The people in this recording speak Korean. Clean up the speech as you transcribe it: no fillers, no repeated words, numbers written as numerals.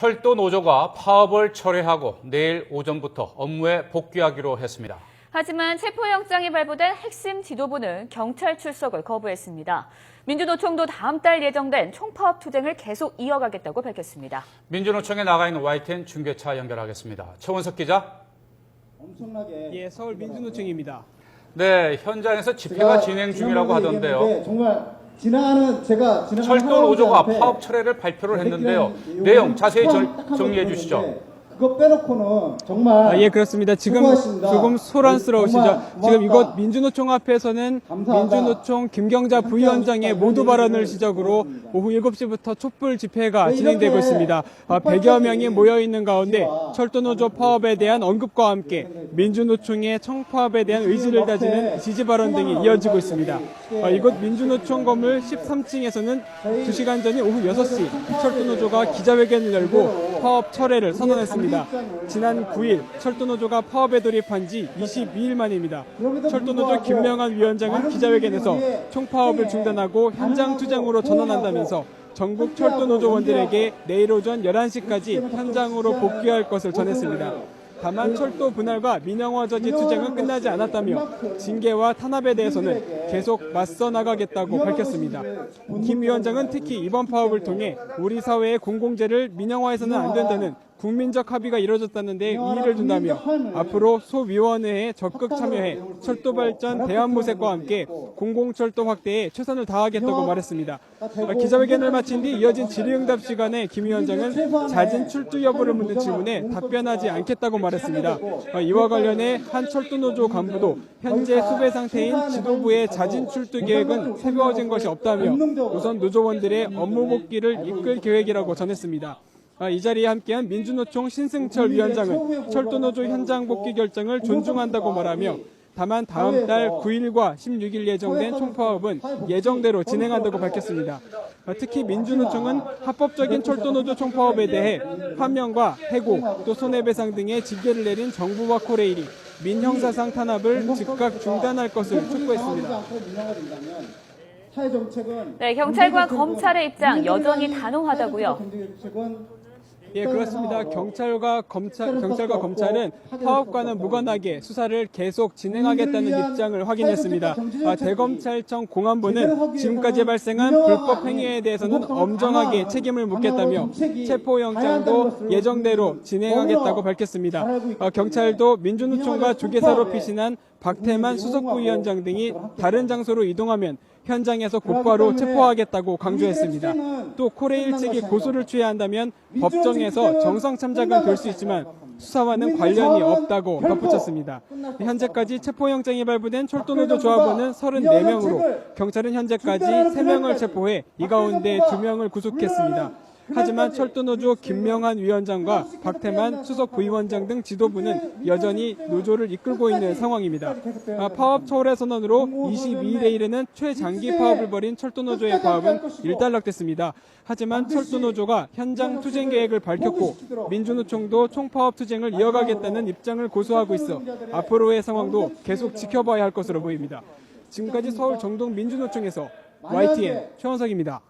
철도 노조가 파업을 철회하고 내일 오전부터 업무에 복귀하기로 했습니다. 하지만 체포영장이 발부된 핵심 지도부는 경찰 출석을 거부했습니다. 민주노총도 다음 달 예정된 총파업 투쟁을 계속 이어가겠다고 밝혔습니다. 민주노총에 나가 있는 YTN 중계차 연결하겠습니다. 최원석 기자. 예, 서울 민주노총입니다. 네, 현장에서 집회가 진행 중이라고 하던데요. 정말 제가 철도 노조가 파업 철회를 발표를 했는데요. 내용 자세히 정리해 주시죠. 그거 빼놓고는 정말 예, 그렇습니다. 지금 수고하십니다. 조금 소란스러우시죠? 정말 지금 이곳 민주노총 앞에서는 감사하다. 민주노총 김경자 부위원장의 모두 발언을 시작으로 오후 7시부터 촛불 집회가 진행되고 있습니다. 100여 명이 모여 있는 가운데 철도노조 파업에 대한 언급과 함께 민주노총의 청파업에 대한 의지를 다지는 지지 발언 등이 이어지고 있습니다. 이곳 민주노총 건물 13층에서는 2시간 전인 오후 6시 철도노조가 기자회견을 열고 파업 철회를 선언했습니다. 지난 9일 철도노조가 파업에 돌입한 지 22일 만입니다. 철도노조 김명한 위원장은 기자회견에서 총파업을 중단하고 현장 투쟁으로 전환한다면서 전국 철도노조원들에게 내일 오전 11시까지 현장으로 복귀할 것을 전했습니다. 다만 철도 분할과 민영화 저지 투쟁은 끝나지 않았다며 징계와 탄압에 대해서는 계속 맞서 나가겠다고 밝혔습니다. 김 위원장은 특히 이번 파업을 통해 우리 사회의 공공재를 민영화해서는 안 된다는 국민적 합의가 이뤄졌다는 데 의의를 둔다며 앞으로 소위원회에 적극 참여해 철도 발전 대안모색과 함께 공공철도 확대에 최선을 다하겠다고 말했습니다. 기자회견을 마친 뒤 이어진 질의응답 시간에 김 위원장은 잦은 출두 여부를 묻는 질문에 답변하지 않겠다고 말했습니다. 이와 관련해 한 철도노조 간부도 현재 수배 상태인 지도부의 잦은 출두 계획은 세워진 것이 없다며 우선 노조원들의 업무 복귀를 이끌 계획이라고 전했습니다. 이 자리에 함께한 민주노총 신승철 위원장은 철도노조 현장 복귀 결정을 존중한다고 말하며 다만 다음 달 9일과 16일 예정된 총파업은 예정대로 진행한다고 밝혔습니다. 특히 민주노총은 합법적인 철도노조 총파업에 대해 환명과 해고 또 손해배상 등의 징계를 내린 정부와 코레일이 민형사상 탄압을 즉각 중단할 것을 촉구했습니다. 네, 경찰과 검찰의 입장 여전히 단호하다고요. 예, 그렇습니다. 경찰과 검찰은 파업과는 무관하게 수사를 계속 진행하겠다는 입장을 확인했습니다. 대검찰청 공안부는 지금까지 발생한 불법 행위에 대해서는 엄정하게 책임을 묻겠다며 체포영장도 예정대로 진행하겠다고 밝혔습니다. 경찰도 민주노총과 조계사로 피신한 박태만 수석부위원장 등이 다른 장소로 이동하면 현장에서 곧바로 체포하겠다고 강조했습니다. 또 코레일 측이 고소를 취해야 한다면 법정에서 정상 참작은 될 수 있지만 수사와는 관련이 없다고 덧붙였습니다. 현재까지 체포영장이 발부된 철도노조 조합원은 34명으로 경찰은 현재까지 3명을 체포해 이 가운데 2명을 구속했습니다. 하지만 철도노조 김명한 위원장과 박태만 수석 부위원장 등 지도부는 여전히 노조를 이끌고 있는 상황입니다. 파업 철회 선언으로 22일에 이르는 최장기 파업을 벌인 철도노조의 파업은 일단락됐습니다. 하지만 철도노조가 현장 투쟁 계획을 밝혔고 민주노총도 총파업 투쟁을 이어가겠다는 입장을 고수하고 있어 앞으로의 상황도 계속 지켜봐야 할 것으로 보입니다. 지금까지 서울 정동 민주노총에서 YTN 최원석입니다.